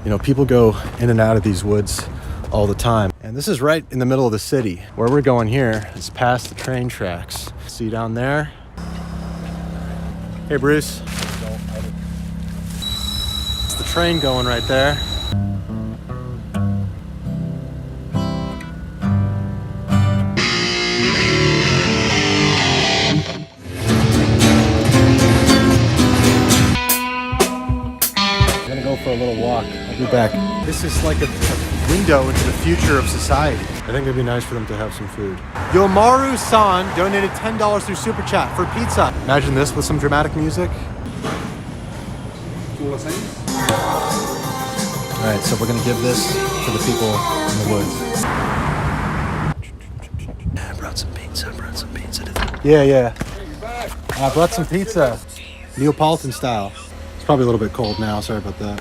You know, people go in and out of these woods all the time. And this is right in the middle of the city. Where we're going here is past the train tracks. See you down there? Hey, Bruce. It's the train going right there. I'm gonna go for a little walk. I'll be back. This is like a window into the future of society. I think it'd be nice for them to have some food. Yomaru-san donated $10 through Super Chat for pizza. Imagine this with some dramatic music. Alright, so we're gonna give this to the people in the woods. I brought some pizza, Yeah. I brought some pizza. Neapolitan style. It's probably a little bit cold now, sorry about that.